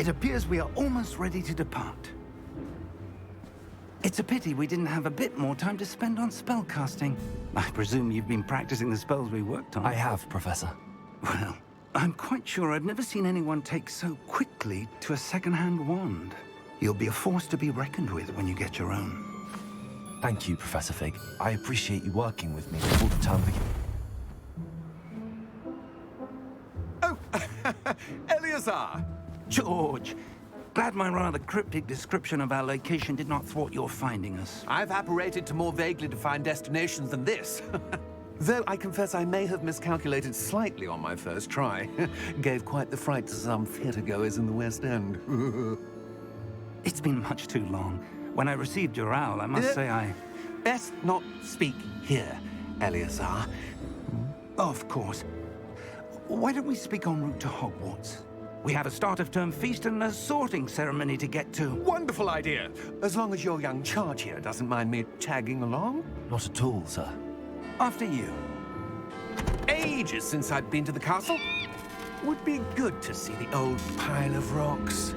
It appears we are almost ready to depart. It's a pity we didn't have a bit more time to spend on spellcasting. I presume you've been practicing the spells we worked on. I have, Professor. Well, I'm quite sure I've never seen anyone take so quickly to a second-hand wand. You'll be a force to be reckoned with when you get your own. Thank you, Professor Fig. I appreciate you working with me before the term begins. Oh, Eleazar! George! Glad my rather cryptic description of our location did not thwart your finding us. I've apparated to more vaguely defined destinations than this. Though I confess I may have miscalculated slightly on my first try. Gave quite the fright to some theatergoers in the West End. It's been much too long. When I received your owl, I must say I... Best not speak here, Eleazar. Of course. Why don't we speak en route to Hogwarts? We have a start-of-term feast and a sorting ceremony to get to. Wonderful idea! As long as your young charge here doesn't mind me tagging along. Not at all, sir. After you. Ages since I'd been to the castle. Would be good to see the old pile of rocks.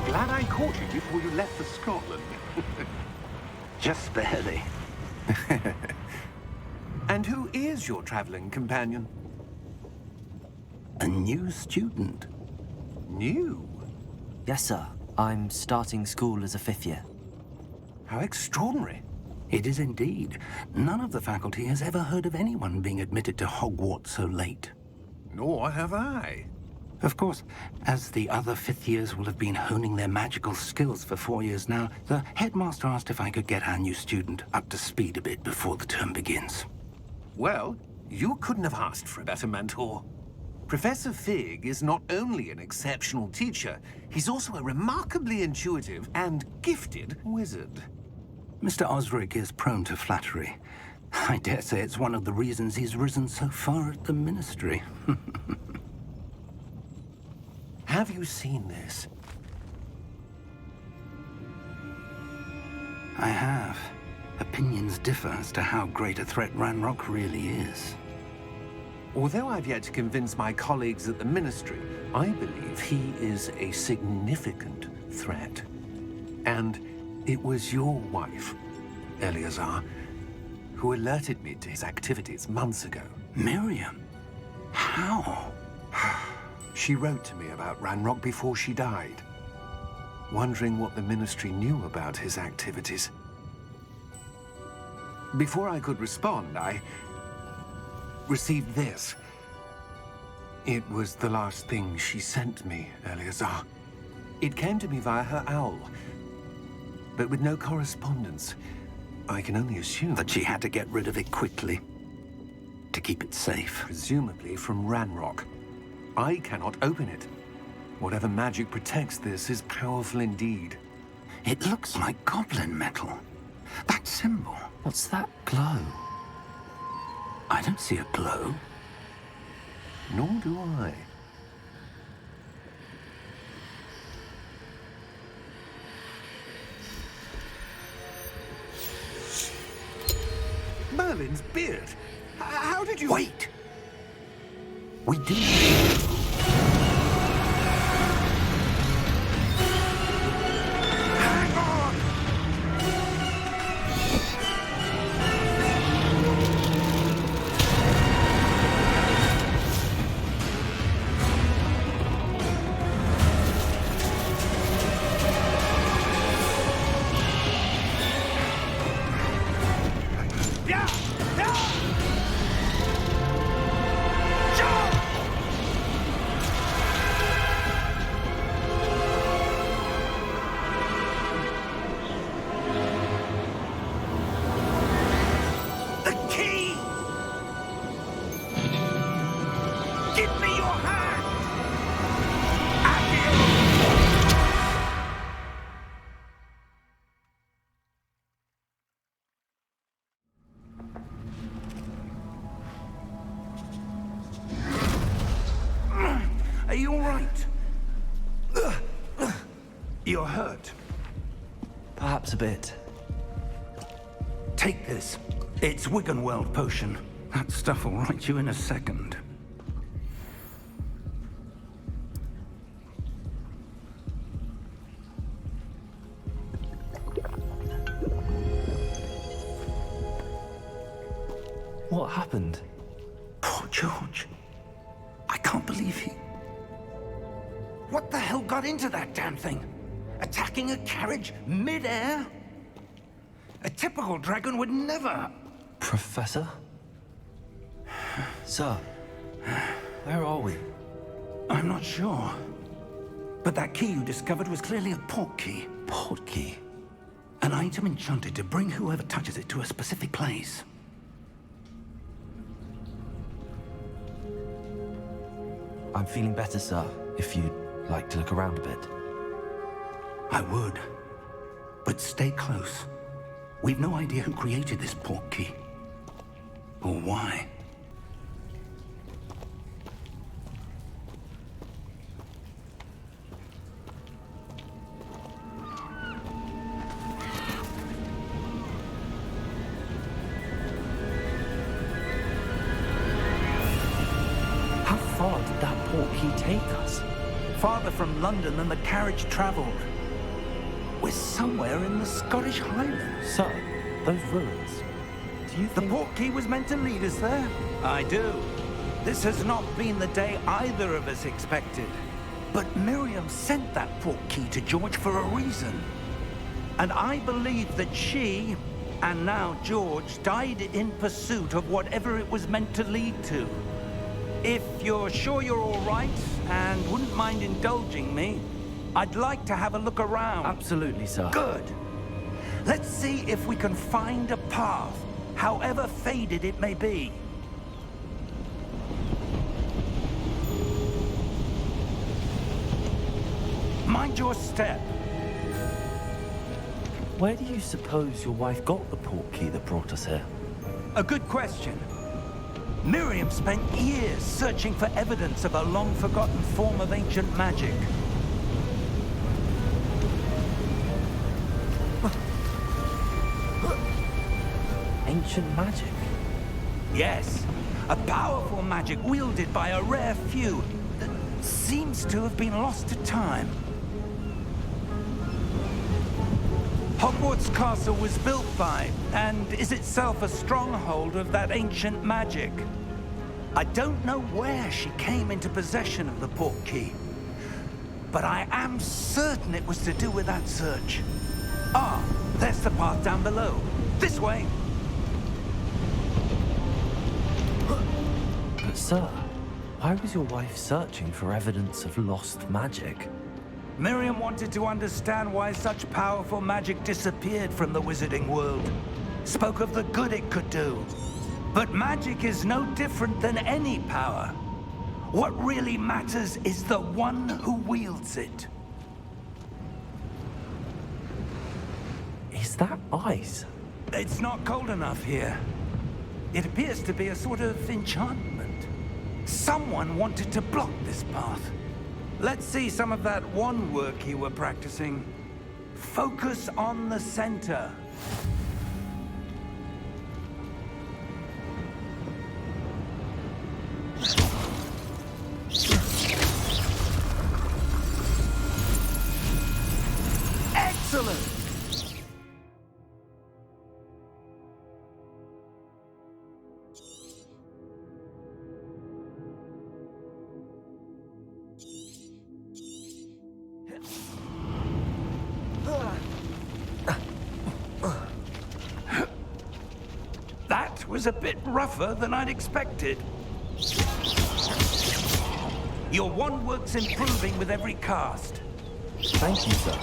Glad I caught you before you left for Scotland. Just barely. And who is your traveling companion? A new student. New? Yes, sir. I'm starting school as a 5th year. How extraordinary. It is indeed. None of the faculty has ever heard of anyone being admitted to Hogwarts so late. Nor have I. Of course, as the other 5th years will have been honing their magical skills for 4 years now, the headmaster asked if I could get our new student up to speed a bit before the term begins. Well, you couldn't have asked for a better mentor. Professor Fig is not only an exceptional teacher, he's also a remarkably intuitive and gifted wizard. Mr. Osric is prone to flattery. I dare say it's one of the reasons he's risen so far at the Ministry. Have you seen this? I have. Opinions differ as to how great a threat Ranrok really is. Although I've yet to convince my colleagues at the Ministry, I believe he is a significant threat. And it was your wife, Eleazar, who alerted me to his activities months ago. Miriam? How? She wrote to me about Ranrok before she died, wondering what the Ministry knew about his activities. Before I could respond, I received this. It was the last thing she sent me, Eleazar. It came to me via her owl, but with no correspondence. I can only assume That she had to get rid of it quickly, to keep it safe. presumably from Ranrok. I cannot open it. Whatever magic protects this is powerful indeed. It looks like goblin metal. That symbol. What's that glow? I don't see a glow. Nor do I. Merlin's beard. How did you... Wait! We do. Hang on! You're hurt. Perhaps a bit. Take this. It's Wiggenweld potion. That stuff will right you in a second. What happened? Poor George. I can't believe he... What the hell got into that damn thing? Attacking a carriage mid-air? A typical dragon would never... Professor? Sir, where are we? I'm not sure. But that key you discovered was clearly a port key. Port key? An item enchanted to bring whoever touches it to a specific place. I'm feeling better, sir, if you'd like to look around a bit. I would. But stay close. We've no idea who created this port key. Or why. How far did that port key take us? Farther from London than the carriage traveled. We're somewhere in the Scottish Highlands. Sir, those ruins. Do you The think... port key was meant to lead us there? I do. This has not been the day either of us expected. But Miriam sent that port key to George for a reason. And I believe that she, and now George, died in pursuit of whatever it was meant to lead to. If you're sure you're all right, and wouldn't mind indulging me, I'd like to have a look around. Absolutely, sir. Good. Let's see if we can find a path, however faded it may be. Mind your step. Where do you suppose your wife got the port key that brought us here? A good question. Miriam spent years searching for evidence of a long-forgotten form of ancient magic. Ancient magic? Yes, a powerful magic wielded by a rare few that seems to have been lost to time. Hogwarts Castle was built by, and is itself a stronghold of that ancient magic. I don't know where she came into possession of the port key, but I am certain it was to do with that search. Ah, there's the path down below. This way. But sir, why was your wife searching for evidence of lost magic? Miriam wanted to understand why such powerful magic disappeared from the wizarding world. Spoke of the good it could do. But magic is no different than any power. What really matters is the one who wields it. Is that ice? It's not cold enough here. It appears to be a sort of enchantment. Someone wanted to block this path. Let's see some of that wand work you were practicing. Focus on the center. Excellent! That was a bit rougher than I'd expected. Your wand work's improving with every cast. Thank you, sir.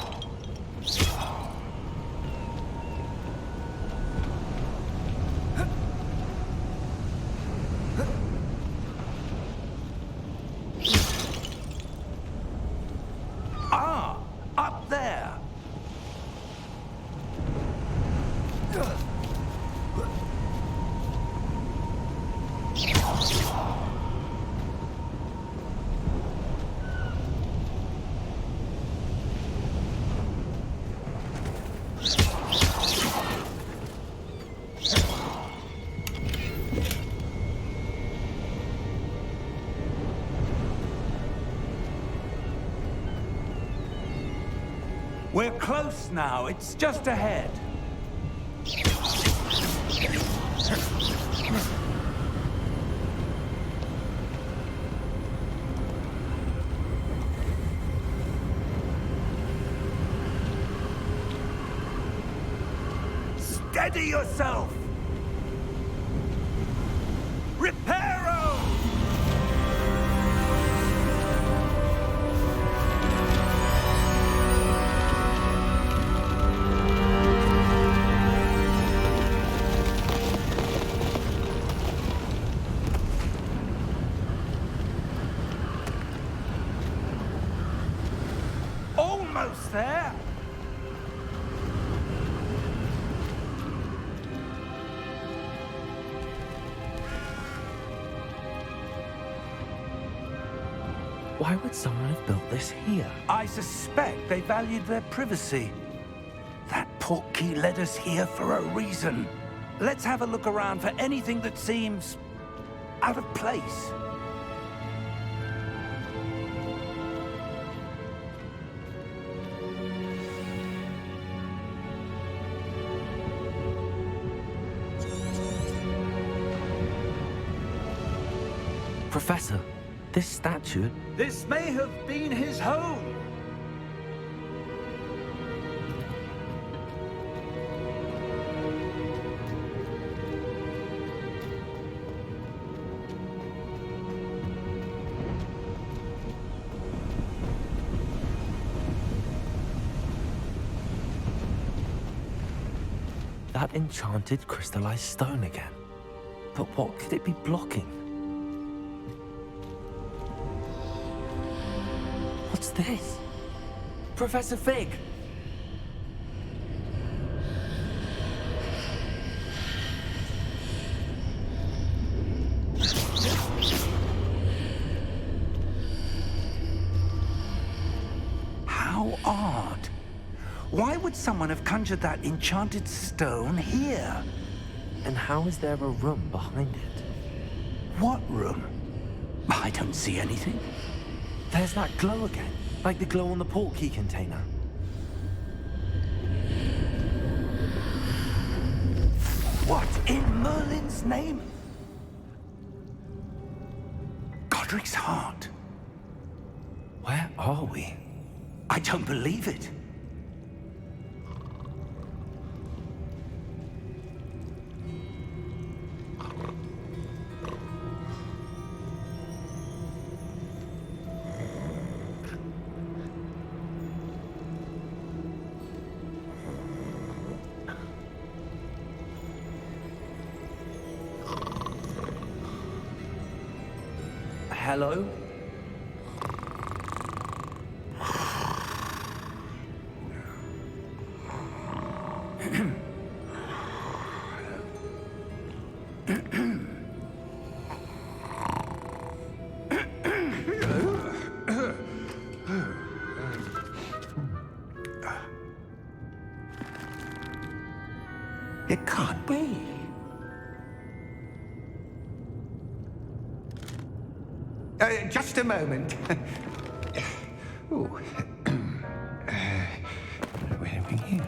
Ah, up there. We're close now. It's just ahead. Steady yourself! Reparo! Almost there! Why would someone have built this here? I suspect they valued their privacy. That portkey led us here for a reason. Let's have a look around for anything that seems out of place. Professor, this statue... This may have been his home. That enchanted crystallized stone again. But what could it be blocking? What's this? Professor Fig! How odd. Why would someone have conjured that enchanted stone here? And how is there a room behind it? What room? I don't see anything. There's that glow again, like the glow on the portkey container. What in Merlin's name? Godric's heart. Where are we? I don't believe it. Hello? It can't be. Just a moment. Ooh. Where are we here?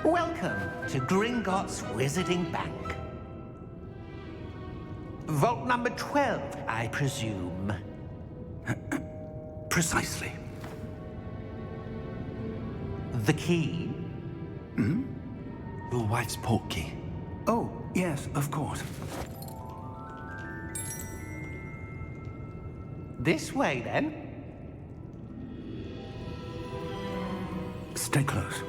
Welcome to Gringotts Wizarding Bank. Vault number 12, I presume. Precisely. The key? Your wife's portkey. Oh, yes, of course. This way, then. Stay close.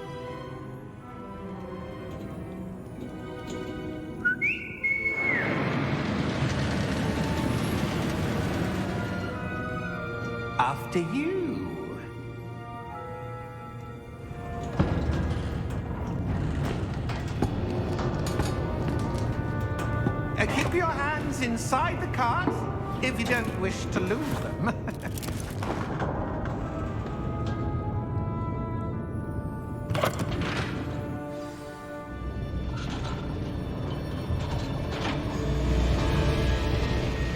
After you. Keep your hands inside the cart if you don't wish to lose them.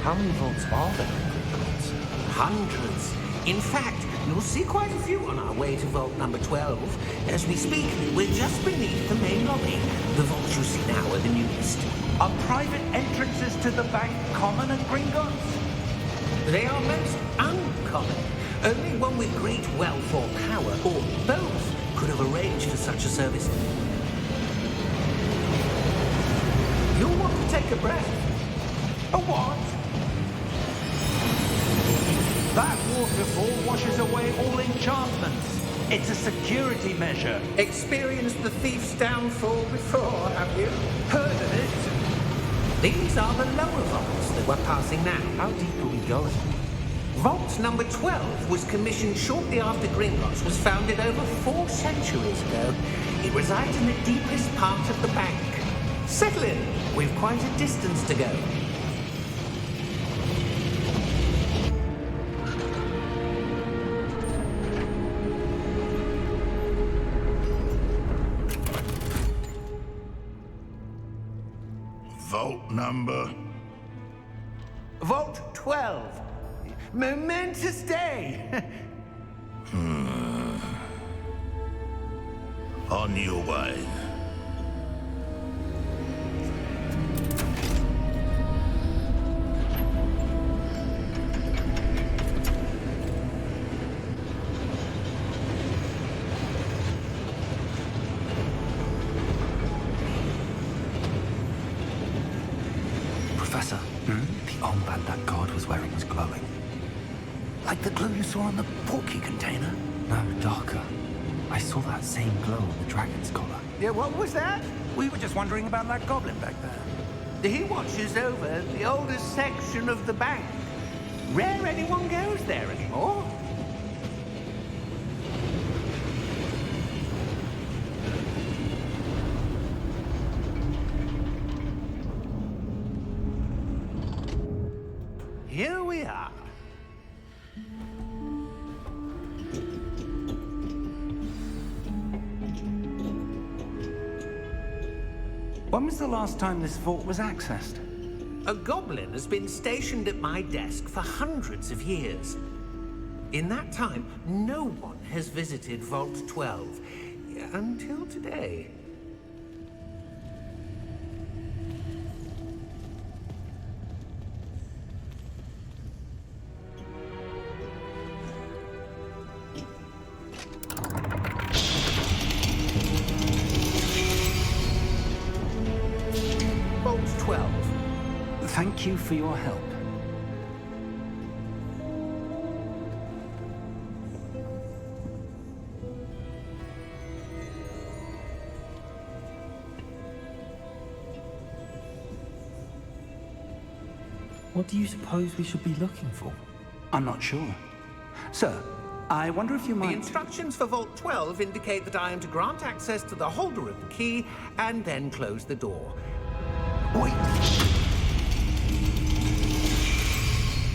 How many vaults are there in Gringotts? Hundreds. In fact, you'll see quite a few on our way to vault number 12. As we speak, we're just beneath the main lobby. The vaults you see now are the newest. Are private entrances to the bank common at Gringotts? They are most uncommon. Only one with great wealth or power, or both, could have arranged for such a service. You'll want to take a breath. A what? That waterfall washes away all enchantments. It's a security measure. Experienced the thief's downfall before, have you? Heard of it? These are the lower vaults that we're passing now. How deep are we going? Vault number 12 was commissioned shortly after Gringotts was founded over 4 centuries ago. It resides in the deepest part of the bank. Settle in. We've quite a distance to go. Vault number? Vault 12. Momentous day. On your way. Professor, the armband that guard was wearing was glowing. Like the glue you saw on the portkey container? No, darker. I saw that same glow on the dragon's collar. Yeah, what was that? We were just wondering about that goblin back there. He watches over the oldest section of the bank. Rare anyone goes there anymore. Here we are. When was the last time this vault was accessed? A goblin has been stationed at my desk for hundreds of years. In that time, no one has visited Vault 12. Until today. Vault 12. Thank you for your help. What do you suppose we should be looking for? I'm not sure. Sir, I wonder if you The might... instructions for Vault 12 indicate that I am to grant access to the holder of the key and then close the door. Wait.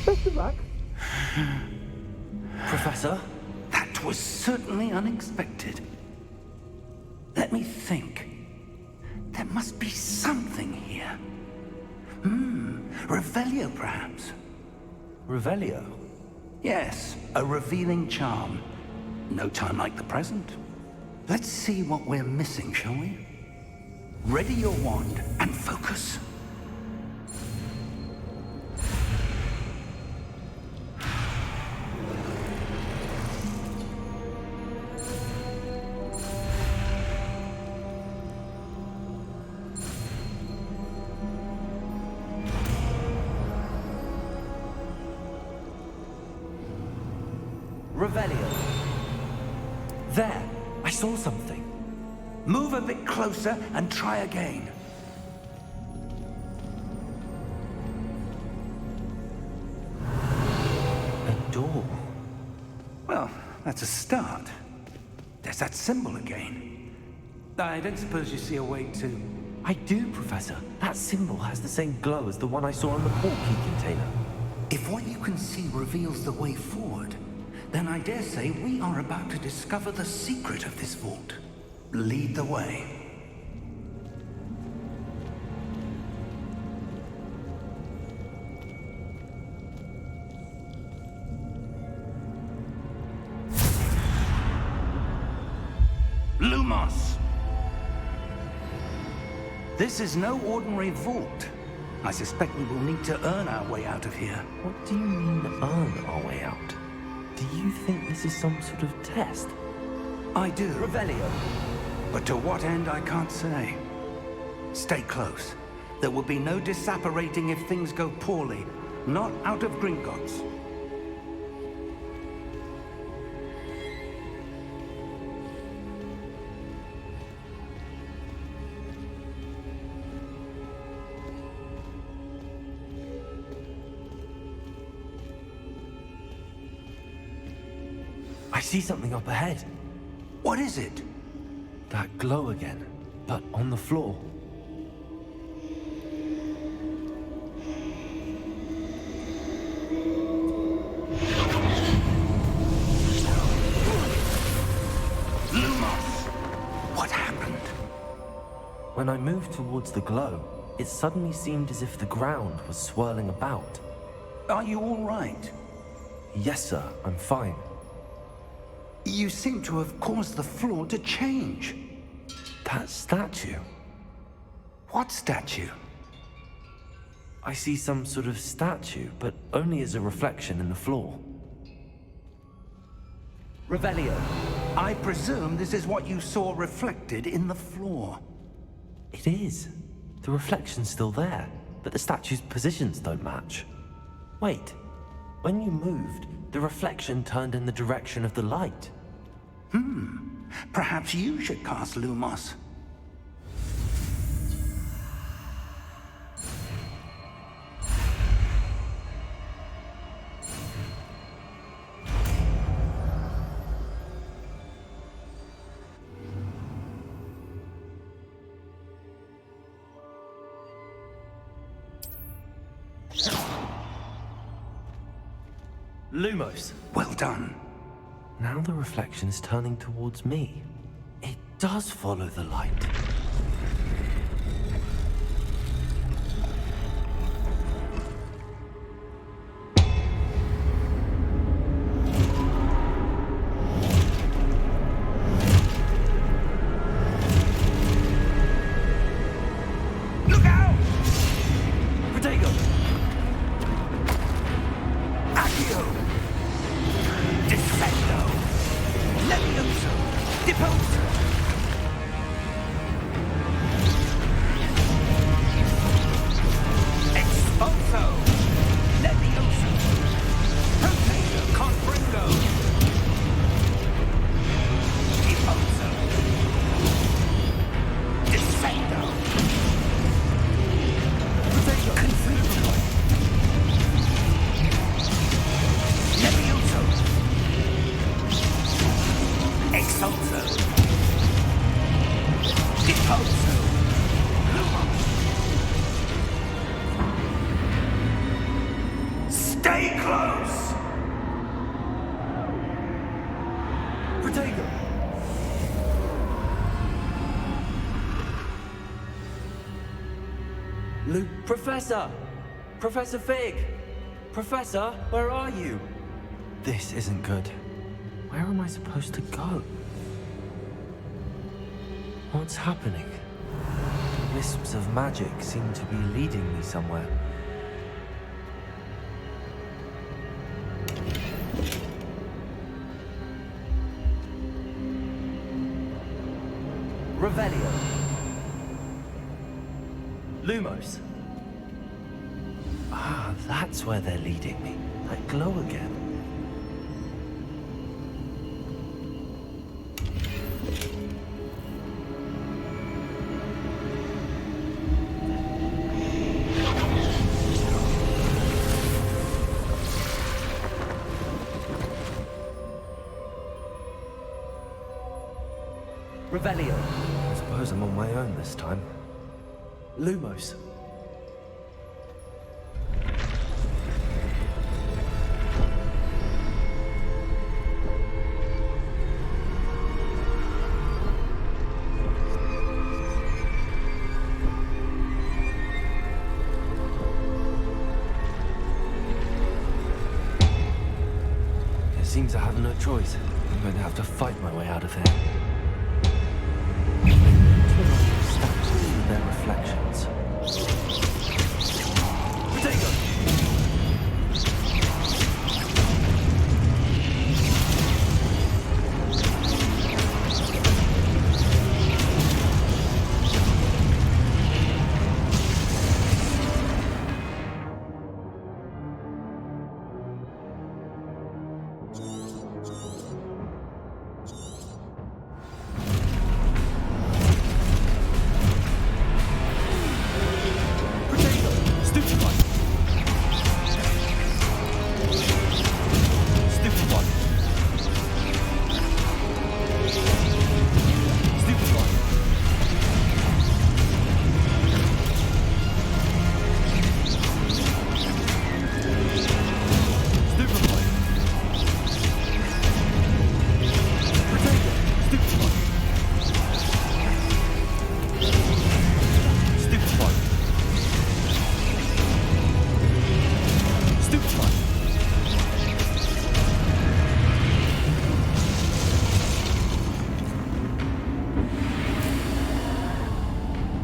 Best of luck. Professor? That was certainly unexpected. Let me think. There must be something here. Revelio, perhaps? Revelio? Yes, a revealing charm. No time like the present. Let's see what we're missing, shall we? Ready your wand and focus. Revelio. There! I saw something. Move a bit closer and try again. A door. Well, that's a start. There's that symbol again. I don't suppose you see a way to... I do, Professor. That symbol has the same glow as the one I saw on the portkey container. If what you can see reveals the way forward, then I dare say we are about to discover the secret of this vault. Lead the way. Lumos! This is no ordinary vault. I suspect we will need to earn our way out of here. What do you mean, earn our way out? Do you think this is some sort of test? I do. Revelio. But to what end, I can't say. Stay close. There will be no disapparating if things go poorly. Not out of Gringotts. I see something up ahead. What is it? That glow again, but on the floor. Lumos! What happened? When I moved towards the glow, it suddenly seemed as if the ground was swirling about. Are you all right? Yes, sir, I'm fine. You seem to have caused the floor to change. That statue. What statue? I see some sort of statue, but only as a reflection in the floor. Revelio, I presume this is what you saw reflected in the floor. It is. The reflection's still there, but the statue's positions don't match. Wait, when you moved, the reflection turned in the direction of the light. Perhaps you should cast Lumos. Lumos. Well done. Now the reflection is turning towards me. It does follow the light. Look out! Protego! Accio! Defendo! Levioso! Deposo! Expulso! Levioso! Protego! Confringo! Deposo! Defendo! Protego! Confringo! Levioso! Exulso! Deposo! Lumos! Stay close! Protego! Professor! Professor Fig! Professor, where are you? This isn't good. Where am I supposed to go? What's happening? Wisps of magic seem to be leading me somewhere. Revelio. Lumos. Ah, that's where they're leading me. That glow again. Revelio. I suppose I'm on my own this time. Lumos. It seems I have no choice. I'm going to have to fight my way out of here. reflections. Diagon!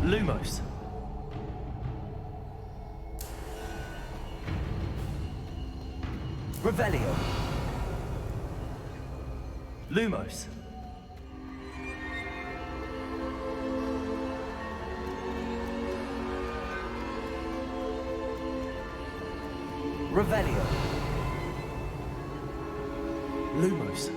Lumos. Revelio. Lumos. Revelio. Lumos.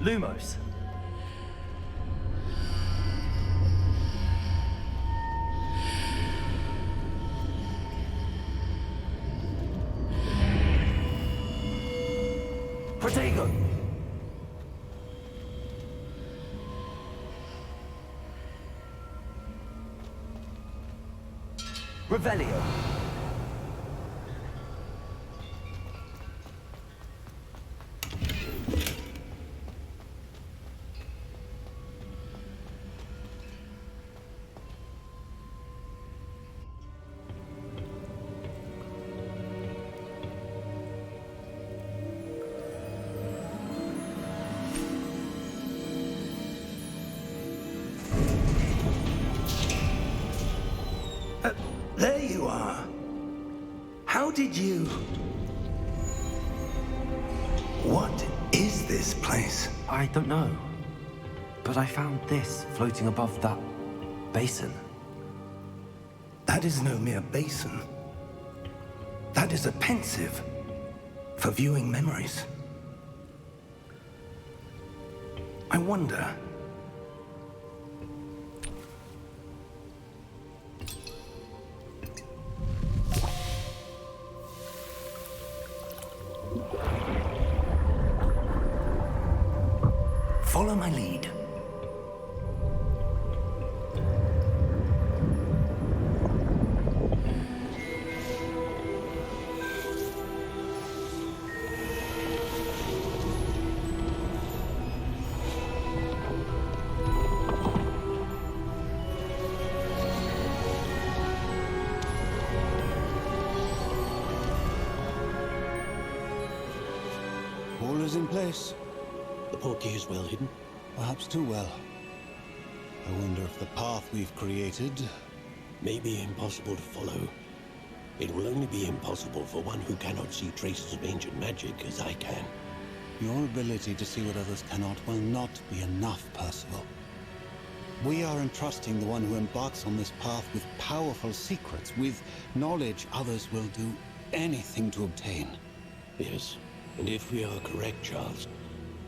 Lumos. Protego. Revelio. There you are. How did you... What is this place? I don't know. But I found this floating above that basin. That is no mere basin. That is a pensive for viewing memories. I wonder... Follow my lead. All is in place. The portkey is well hidden. Perhaps too well. I wonder if the path we've created... May be impossible to follow. It will only be impossible for one who cannot see traces of ancient magic as I can. Your ability to see what others cannot will not be enough, Percival. We are entrusting the one who embarks on this path with powerful secrets, with knowledge others will do anything to obtain. Yes, and if we are correct, Charles,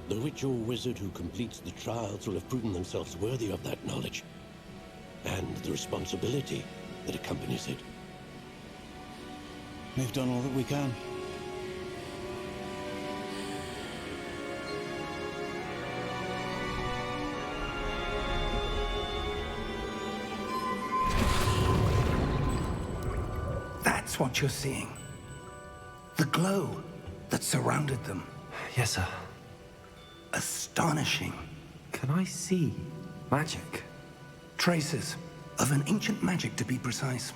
the witch or wizard who completes the trials will have proven themselves worthy of that knowledge, and the responsibility that accompanies it. We've done all that we can. That's what you're seeing. The glow that surrounded them. Yes, sir. Astonishing. Can I see magic? Traces of an ancient magic, to be precise.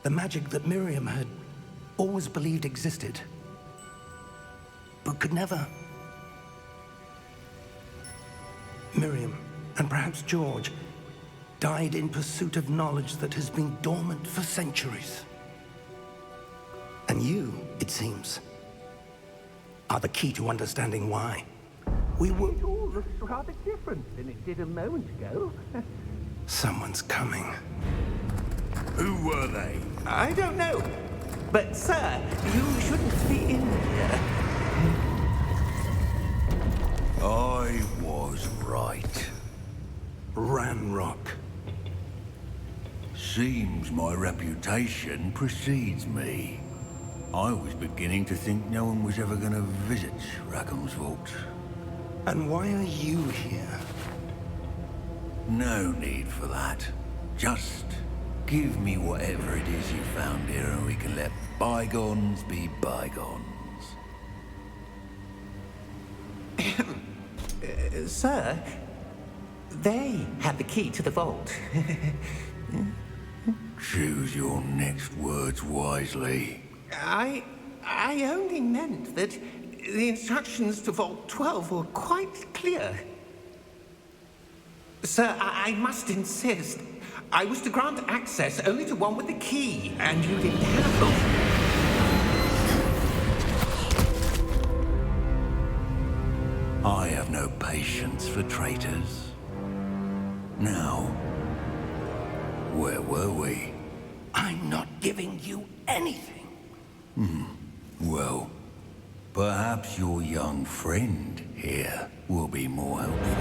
The magic that Miriam had always believed existed, but could never. Miriam, and perhaps George, died in pursuit of knowledge that has been dormant for centuries. And you, it seems, are the key to understanding why. We were... It all looks rather different than it did a moment ago. Someone's coming. Who were they? I don't know. But, sir, you shouldn't be in here. I was right. Ranrok. Seems my reputation precedes me. I was beginning to think no one was ever going to visit Rackham's vault. And why are you here? No need for that. Just give me whatever it is you found here and we can let bygones be bygones. Sir, they had the key to the vault. Choose your next words wisely. I only meant that the instructions to Vault 12 were quite clear. Sir, I must insist. I was to grant access only to one with the key, and you didn't have them. I have no patience for traitors. Now, where were we? I'm not giving you anything. Well, perhaps your young friend here will be more helpful.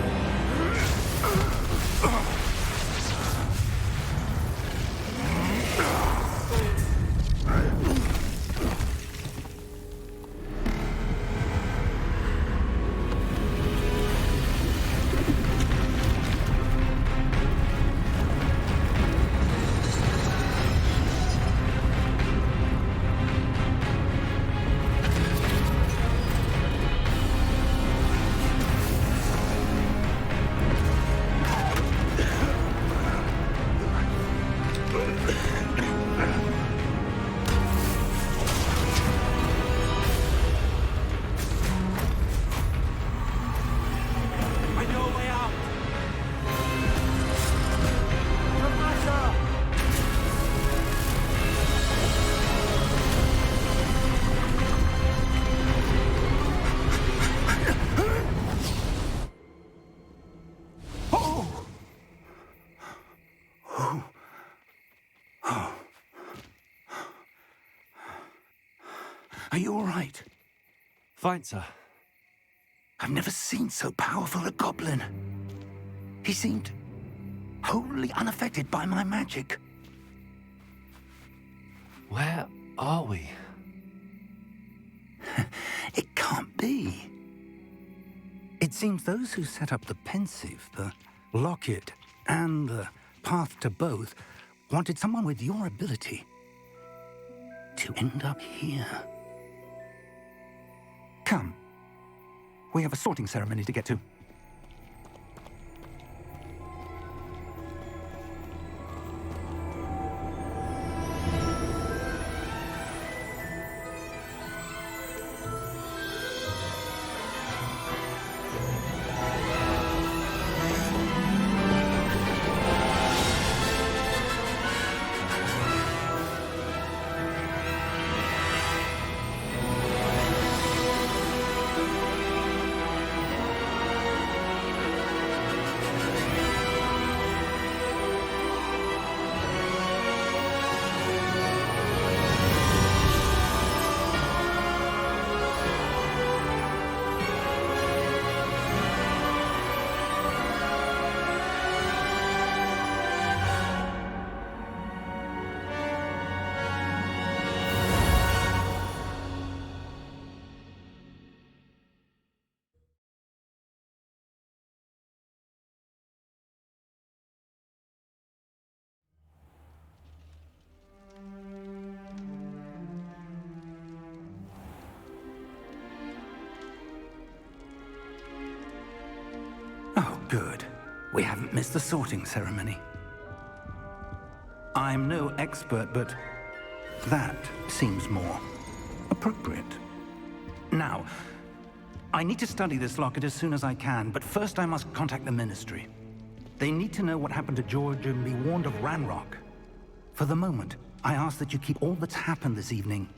Are you all right? Fine, sir. I've never seen so powerful a goblin. He seemed wholly unaffected by my magic. Where are we? It can't be. It seems those who set up the pensive, the locket, and the path to both wanted someone with your ability to end up here. Come. We have a sorting ceremony to get to. We haven't missed the sorting ceremony. I'm no expert, but that seems more appropriate. Now, I need to study this locket as soon as I can, but first I must contact the Ministry. They need to know what happened to George and be warned of Ranrok. For the moment, I ask that you keep all that's happened this evening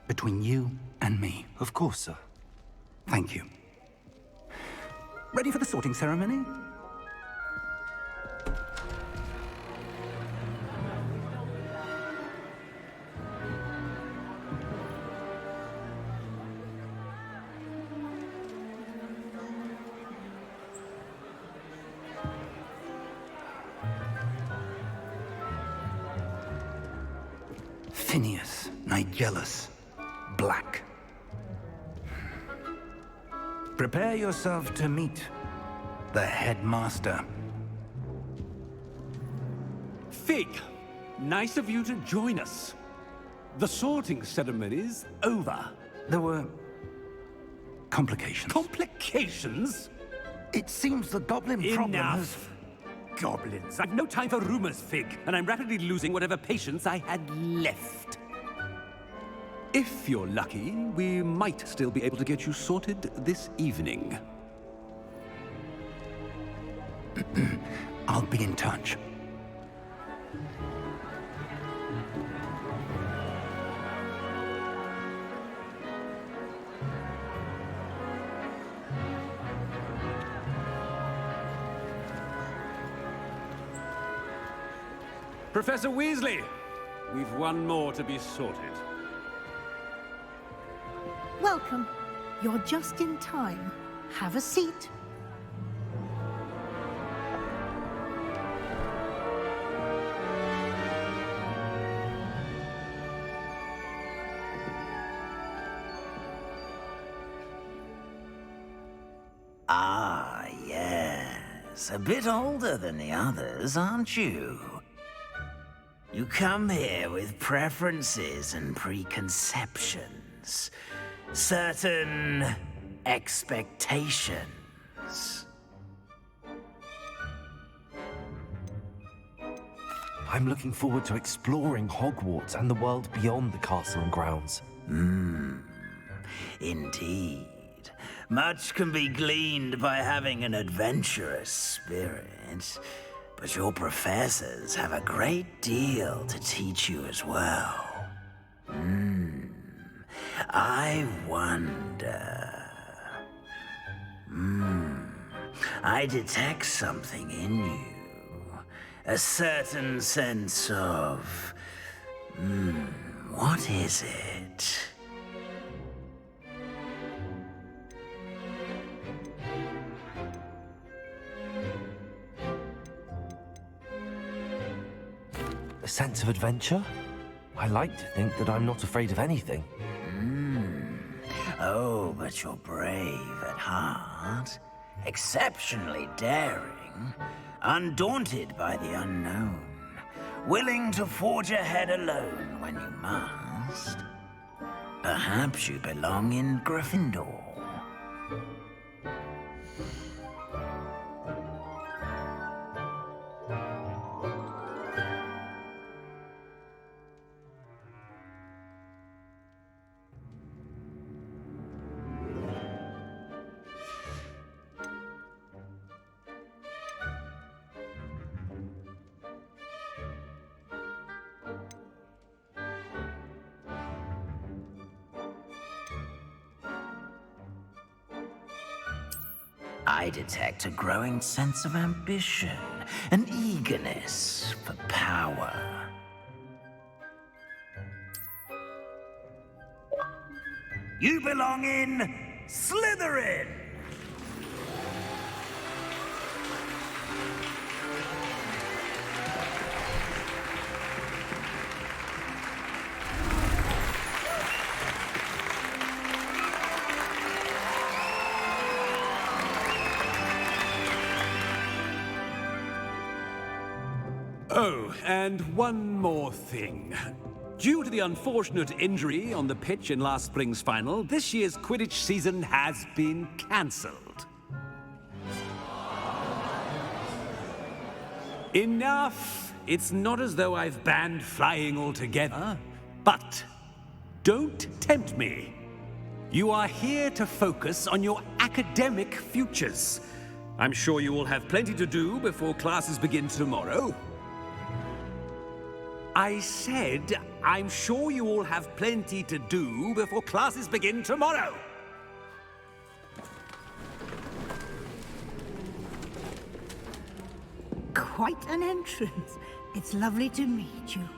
between you and me. Of course, sir. Thank you. Ready for the sorting ceremony? Phineas, Nigellus, Black. Prepare yourself to meet the headmaster. Fig, nice of you to join us. The sorting ceremony's over. There were complications. Complications? It seems the goblin problem has... Enough! Goblins. I've no time for rumors, Fig, and I'm rapidly losing whatever patience I had left. If you're lucky, we might still be able to get you sorted this evening. I'll be in touch. Professor Weasley, we've one more to be sorted. Welcome. You're just in time. Have a seat. Ah, yes. A bit older than the others, aren't you? You come here with preferences and preconceptions. Certain expectations. I'm looking forward to exploring Hogwarts and the world beyond the castle and grounds. Indeed. Much can be gleaned by having an adventurous spirit, but your professors have a great deal to teach you as well. I wonder... I detect something in you. A certain sense of... what is it? A sense of adventure? I like to think that I'm not afraid of anything. Oh, but you're brave at heart. Exceptionally daring. Undaunted by the unknown. Willing to forge ahead alone when you must. Perhaps you belong in Gryffindor. I detect a growing sense of ambition, an eagerness for power. You belong in Slytherin! Oh, and one more thing. Due to the unfortunate injury on the pitch in last spring's final, this year's Quidditch season has been cancelled. Enough! It's not as though I've banned flying altogether. But don't tempt me. You are here to focus on your academic futures. I'm sure you all have plenty to do before classes begin tomorrow. I said, I'm sure you all have plenty to do before classes begin tomorrow. Quite an entrance. It's lovely to meet you.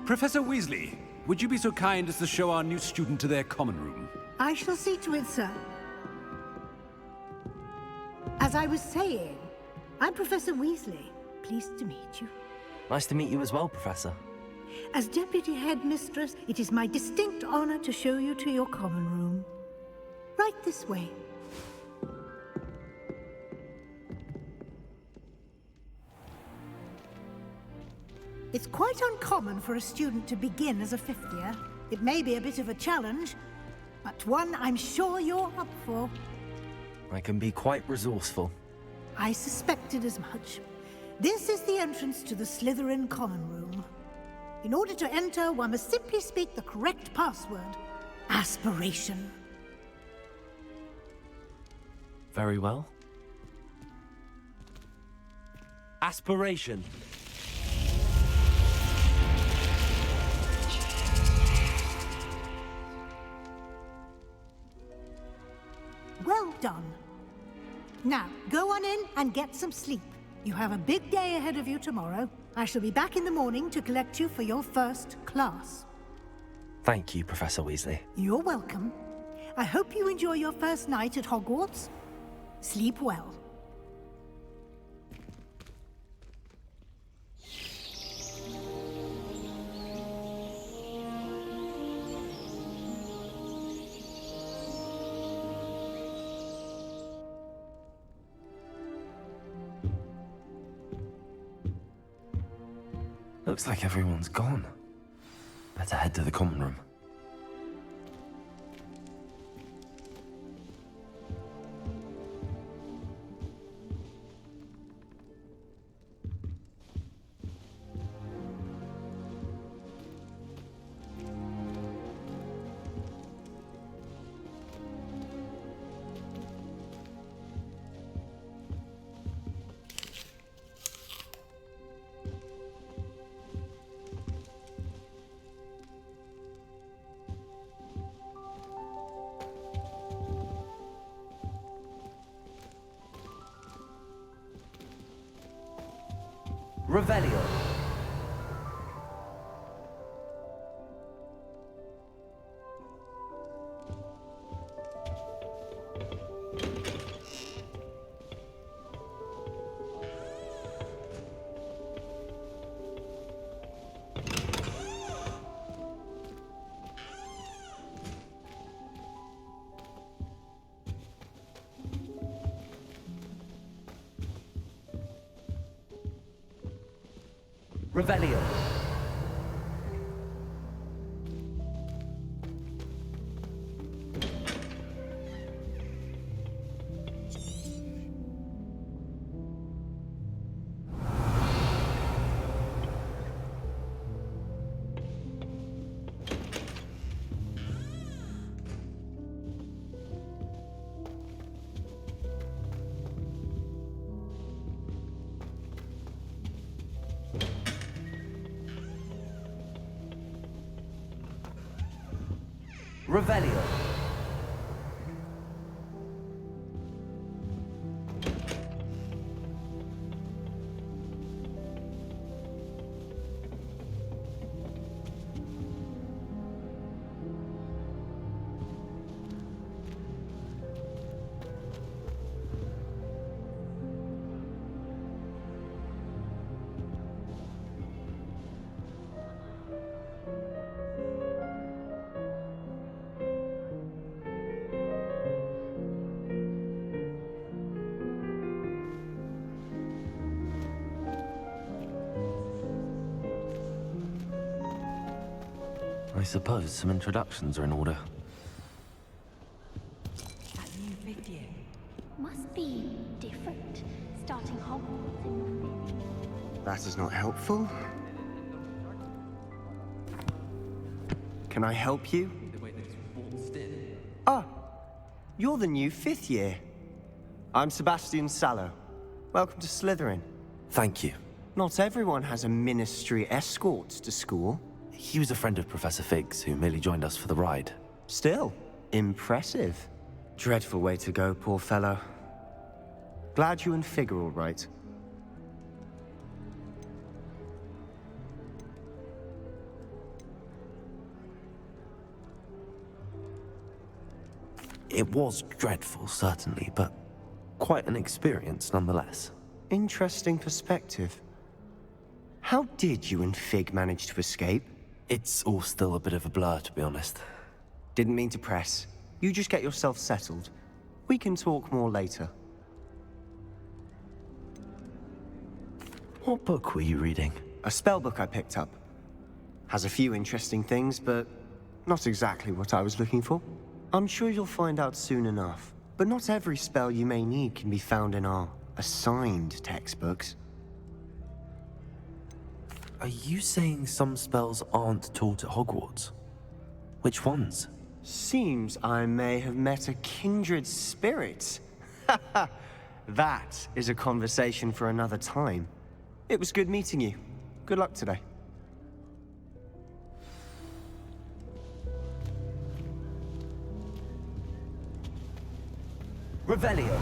Professor Weasley, would you be so kind as to show our new student to their common room? I shall see to it, sir. As I was saying, I'm Professor Weasley. Pleased to meet you. Nice to meet you as well, Professor. As Deputy Headmistress, it is my distinct honor to show you to your common room. Right this way. It's quite uncommon for a student to begin as a fifth year. It may be a bit of a challenge, but one I'm sure you're up for. I can be quite resourceful. I suspected as much. This is the entrance to the Slytherin common room. In order to enter, one must simply speak the correct password. Aspiration. Very well. Aspiration. Well done. Now, go on in and get some sleep. You have a big day ahead of you tomorrow. I shall be back in the morning to collect you for your first class. Thank you, Professor Weasley. You're welcome. I hope you enjoy your first night at Hogwarts. Sleep well. Looks like everyone's gone. Better head to the common room. Revelio. Revelio. Revelio. I suppose some introductions are in order. That new fifth year must be different, starting Hogwarts in your fifth. That is not helpful. Can I help you? Ah, you're the new 5th year. I'm Sebastian Sallow. Welcome to Slytherin. Thank you. Not everyone has a ministry escort to school. He was a friend of Professor Fig's who merely joined us for the ride. Still, impressive. Dreadful way to go, poor fellow. Glad you and Fig are all right. It was dreadful, certainly, but quite an experience nonetheless. Interesting perspective. How did you and Fig manage to escape? It's all still a bit of a blur, to be honest. Didn't mean to press. You just get yourself settled. We can talk more later. What book were you reading? A spell book I picked up. Has a few interesting things, but not exactly what I was looking for. I'm sure you'll find out soon enough. But not every spell you may need can be found in our assigned textbooks. Are you saying some spells aren't taught at Hogwarts? Which ones? Seems I may have met a kindred spirit. That is a conversation for another time. It was good meeting you. Good luck today. Revelio.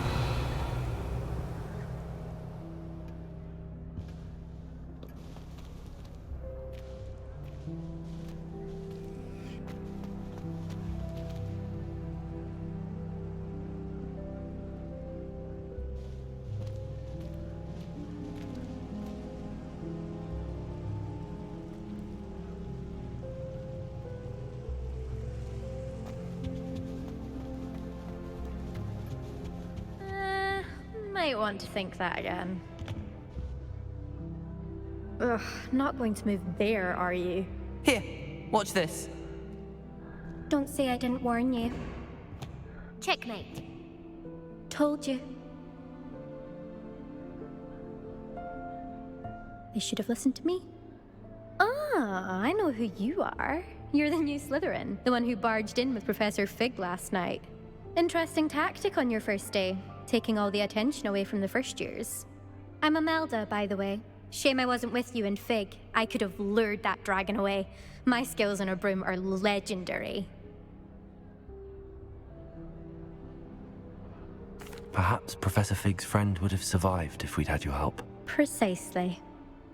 Might want to think that again. Ugh, not going to move there, are you? Here, watch this. Don't say I didn't warn you. Checkmate. Told you. They should have listened to me. Ah, I know who you are. You're the new Slytherin, the one who barged in with Professor Fig last night. Interesting tactic on your first day, taking all the attention away from the first years. I'm Imelda, by the way. Shame I wasn't with you in Fig. I could have lured that dragon away. My skills on a broom are legendary. Perhaps Professor Fig's friend would have survived if we'd had your help. Precisely.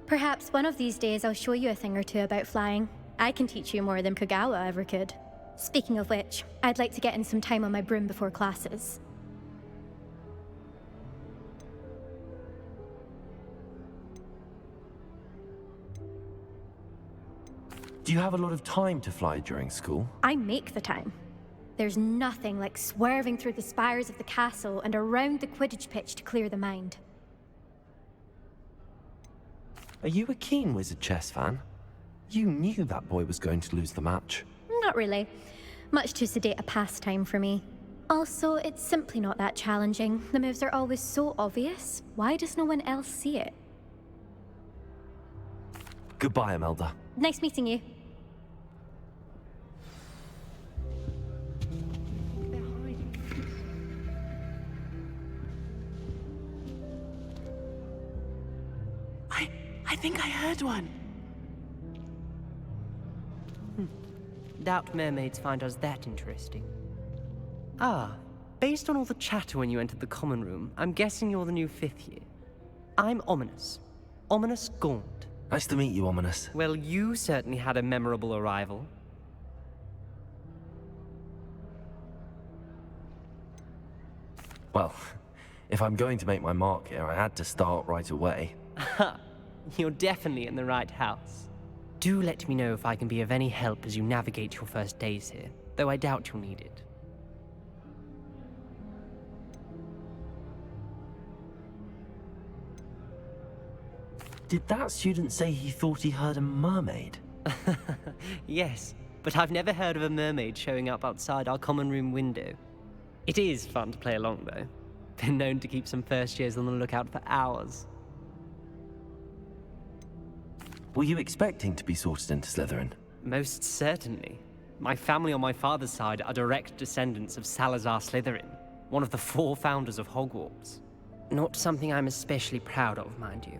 Perhaps one of these days I'll show you a thing or two about flying. I can teach you more than Kagawa ever could. Speaking of which, I'd like to get in some time on my broom before classes. Do you have a lot of time to fly during school? I make the time. There's nothing like swerving through the spires of the castle and around the Quidditch pitch to clear the mind. Are you a keen Wizard chess fan? You knew that boy was going to lose the match. Not really. Much too sedate a pastime for me. Also, it's simply not that challenging. The moves are always so obvious. Why does no one else see it? Goodbye, Imelda. Nice meeting you. I think I heard one. Doubt mermaids find us that interesting. Ah, based on all the chatter when you entered the common room, I'm guessing you're the new 5th year. I'm Ominous. Ominous Gaunt. Nice to meet you, Ominous. Well, you certainly had a memorable arrival. Well, if I'm going to make my mark here, I had to start right away. Ha! You're definitely in the right house. Do let me know if I can be of any help as you navigate your first days here, though I doubt you'll need it. Did that student say he thought he heard a mermaid? Yes, but I've never heard of a mermaid showing up outside our common room window. It is fun to play along, though. Been known to keep some first years on the lookout for hours. Were you expecting to be sorted into Slytherin? Most certainly. My family on my father's side are direct descendants of Salazar Slytherin, one of the 4 founders of Hogwarts. Not something I'm especially proud of, mind you.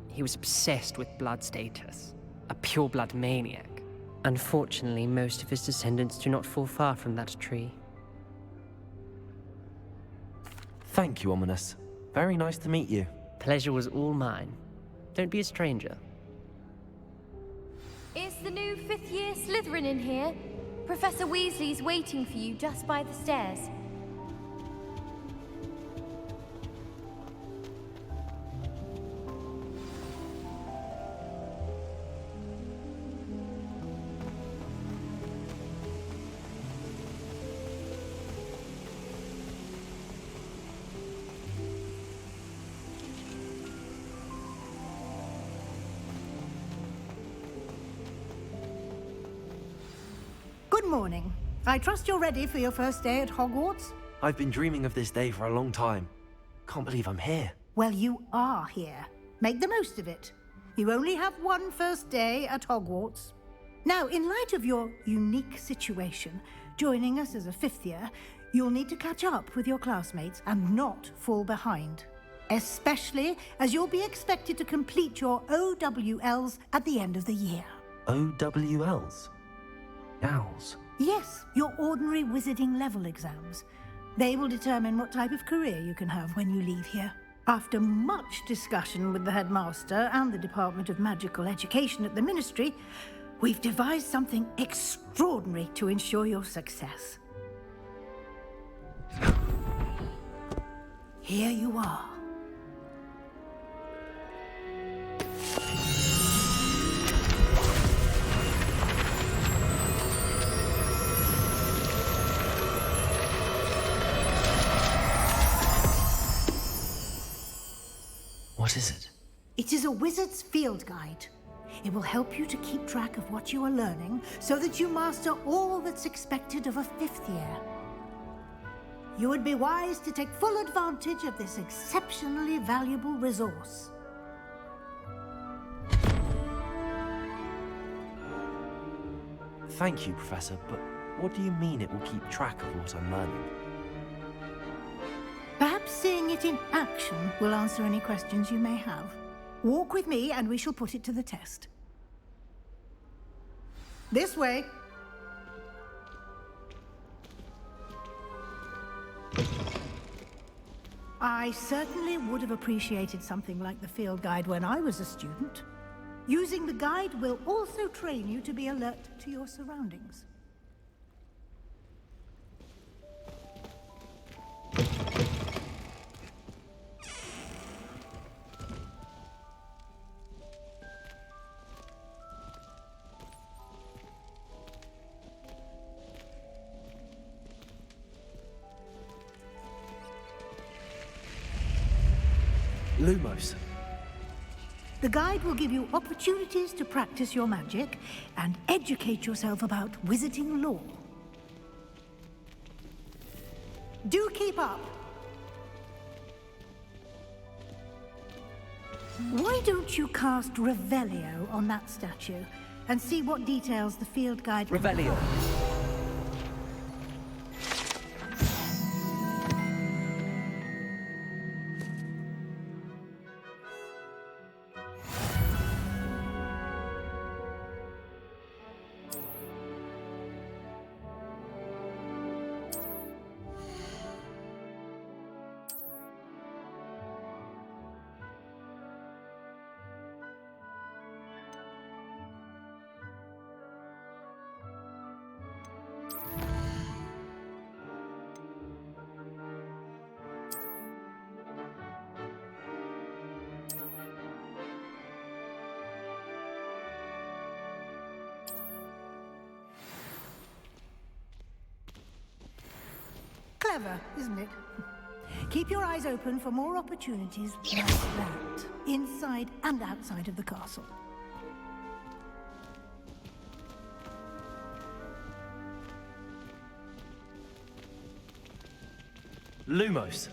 He was obsessed with blood status, a pure-blood maniac. Unfortunately, most of his descendants do not fall far from that tree. Thank you, Ominous. Very nice to meet you. Pleasure was all mine. Don't be a stranger. Is the new 5th year Slytherin in here? Professor Weasley's waiting for you just by the stairs. Good morning. I trust you're ready for your first day at Hogwarts? I've been dreaming of this day for a long time. Can't believe I'm here. Well, you are here. Make the most of it. You only have one first day at Hogwarts. Now, in light of your unique situation, joining us as a 5th year, you'll need to catch up with your classmates and not fall behind. Especially as you'll be expected to complete your OWLs at the end of the year. OWLs? Owls? Yes, your ordinary wizarding level exams. They will determine what type of career you can have when you leave here. After much discussion with the headmaster and the Department of Magical Education at the Ministry, we've devised something extraordinary to ensure your success. Here you are. What is it? It is a wizard's field guide. It will help you to keep track of what you are learning so that you master all that's expected of a 5th year. You would be wise to take full advantage of this exceptionally valuable resource. Thank you, Professor, but what do you mean it will keep track of what I'm learning? Perhaps seeing it in action will answer any questions you may have. Walk with me and we shall put it to the test. This way. I certainly would have appreciated something like the field guide when I was a student. Using the guide will also train you to be alert to your surroundings. Lumos. The guide will give you opportunities to practice your magic and educate yourself about wizarding lore. Do keep up! Why don't you cast Revelio on that statue and see what details the field guide... Revelio. Clever, isn't it? Keep your eyes open for more opportunities like that, inside and outside of the castle. Lumos.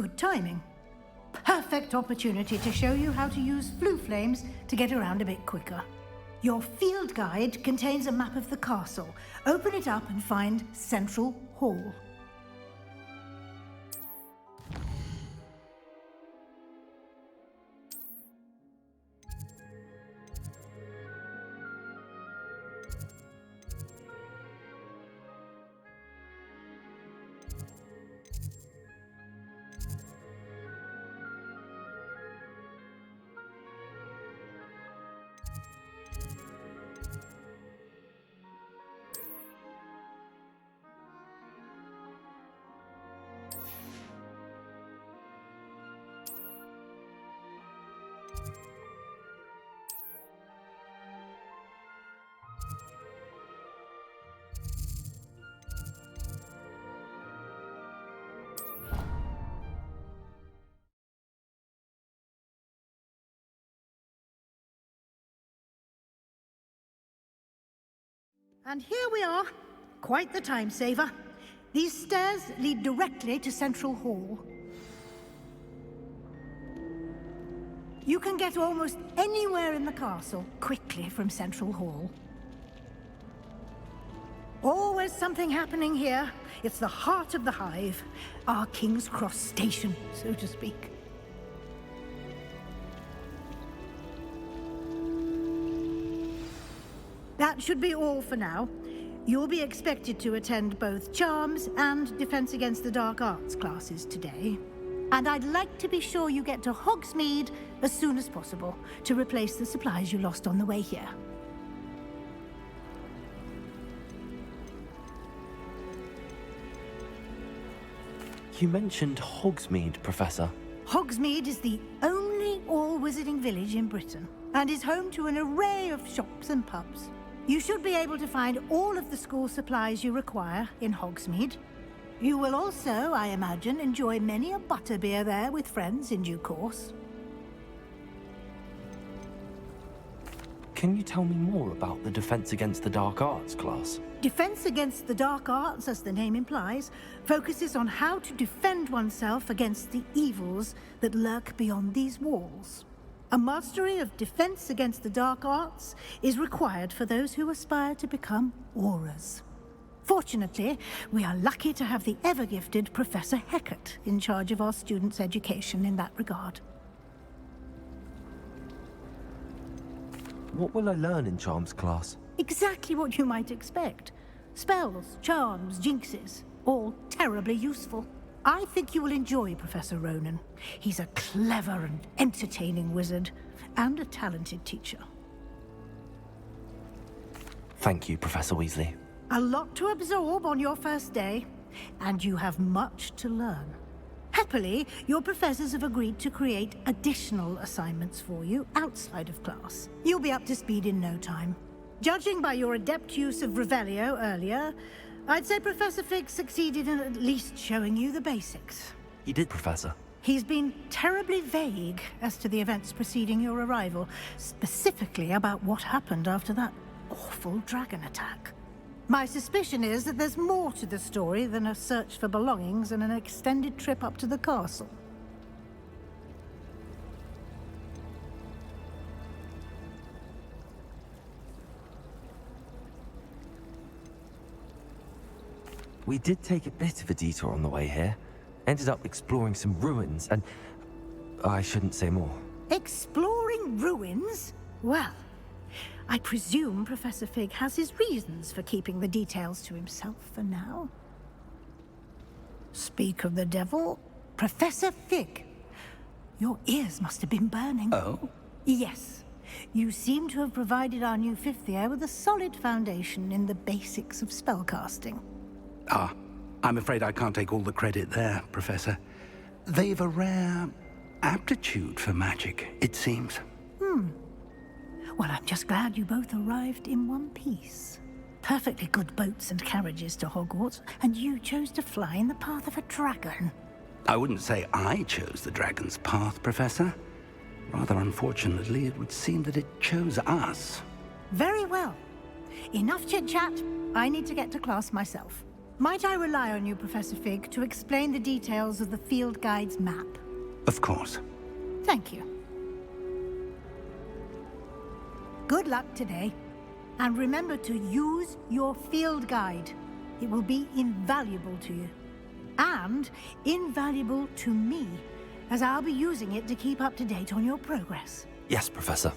Good timing. Perfect opportunity to show you how to use flue flames to get around a bit quicker. Your field guide contains a map of the castle. Open it up and find Central Hall. And here we are. Quite the time saver. These stairs lead directly to Central Hall. You can get almost anywhere in the castle quickly from Central Hall. Always something happening here. It's the heart of the hive. Our King's Cross station, so to speak. That should be all for now. You'll be expected to attend both Charms and Defense Against the Dark Arts classes today. And I'd like to be sure you get to Hogsmeade as soon as possible to replace the supplies you lost on the way here. You mentioned Hogsmeade, Professor. Hogsmeade is the only all-wizarding village in Britain and is home to an array of shops and pubs. You should be able to find all of the school supplies you require in Hogsmeade. You will also, I imagine, enjoy many a butterbeer there with friends in due course. Can you tell me more about the Defense Against the Dark Arts class? Defense Against the Dark Arts, as the name implies, focuses on how to defend oneself against the evils that lurk beyond these walls. A mastery of Defense Against the Dark Arts is required for those who aspire to become Aurors. Fortunately, we are lucky to have the ever-gifted Professor Hecat in charge of our students' education in that regard. What will I learn in Charms class? Exactly what you might expect. Spells, charms, jinxes, all terribly useful. I think you will enjoy Professor Ronan. He's a clever and entertaining wizard, and a talented teacher. Thank you, Professor Weasley. A lot to absorb on your first day, and you have much to learn. Happily, your professors have agreed to create additional assignments for you outside of class. You'll be up to speed in no time. Judging by your adept use of Revelio earlier, I'd say Professor Fig succeeded in at least showing you the basics. He did, Professor. He's been terribly vague as to the events preceding your arrival, specifically about what happened after that awful dragon attack. My suspicion is that there's more to the story than a search for belongings and an extended trip up to the castle. We did take a bit of a detour on the way here. Ended up exploring some ruins and... I shouldn't say more. Exploring ruins? Well, I presume Professor Fig has his reasons for keeping the details to himself for now. Speak of the devil, Professor Fig. Your ears must have been burning. Oh? Yes. You seem to have provided our new fifth year with a solid foundation in the basics of spellcasting. Ah, I'm afraid I can't take all the credit there, Professor. They've a rare aptitude for magic, it seems. Well, I'm just glad you both arrived in one piece. Perfectly good boats and carriages to Hogwarts, and you chose to fly in the path of a dragon. I wouldn't say I chose the dragon's path, Professor. Rather unfortunately, it would seem that it chose us. Very well. Enough chit-chat. I need to get to class myself. Might I rely on you, Professor Fig, to explain the details of the field guide's map? Of course. Thank you. Good luck today. And remember to use your field guide. It will be invaluable to you. And invaluable to me, as I'll be using it to keep up to date on your progress. Yes, Professor.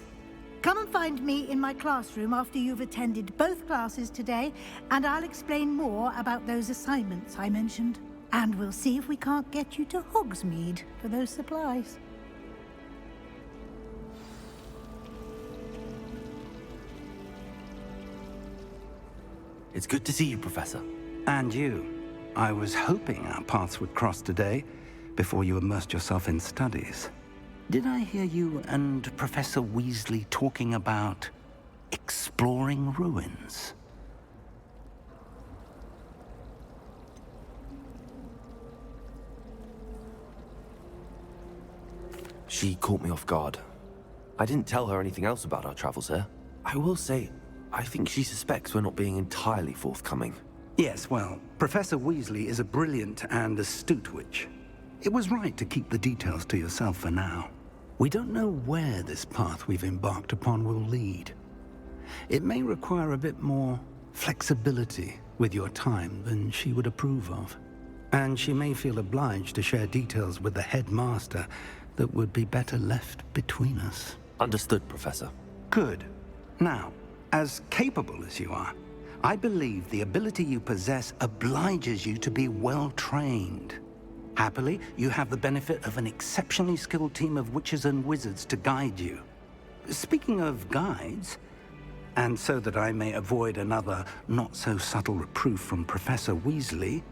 Come and find me in my classroom after you've attended both classes today, and I'll explain more about those assignments I mentioned. And we'll see if we can't get you to Hogsmeade for those supplies. It's good to see you, Professor. And you. I was hoping our paths would cross today, before you immersed yourself in studies. Did I hear you and Professor Weasley talking about exploring ruins? She caught me off guard. I didn't tell her anything else about our travels here. I will say, I think she suspects we're not being entirely forthcoming. Yes, well, Professor Weasley is a brilliant and astute witch. It was right to keep the details to yourself for now. We don't know where this path we've embarked upon will lead. It may require a bit more flexibility with your time than she would approve of. And she may feel obliged to share details with the headmaster that would be better left between us. Understood, Professor. Good. Now, as capable as you are, I believe the ability you possess obliges you to be well-trained. Happily, you have the benefit of an exceptionally skilled team of witches and wizards to guide you. Speaking of guides, and so that I may avoid another not-so-subtle reproof from Professor Weasley,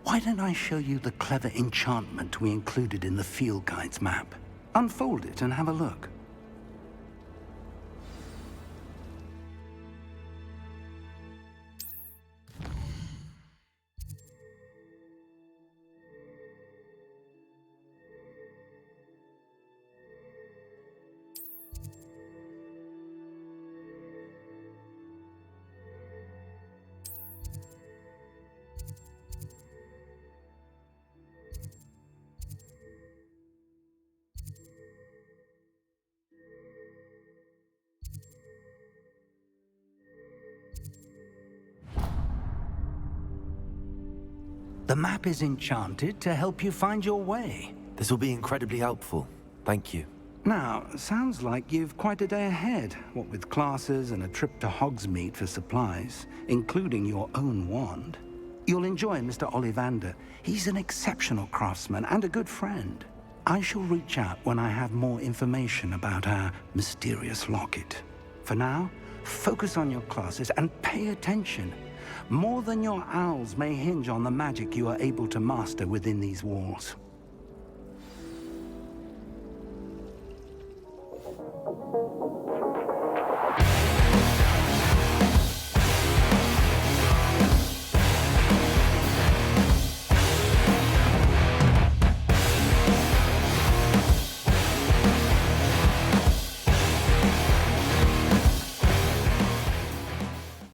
why don't I show you the clever enchantment we included in the field guide's map? Unfold it and have a look. The map is enchanted to help you find your way. This will be incredibly helpful. Thank you. Now, sounds like you've quite a day ahead, what with classes and a trip to Hogsmeade for supplies, including your own wand. You'll enjoy Mr. Ollivander. He's an exceptional craftsman and a good friend. I shall reach out when I have more information about our mysterious locket. For now, focus on your classes and pay attention. More than your owls may hinge on the magic you are able to master within these walls.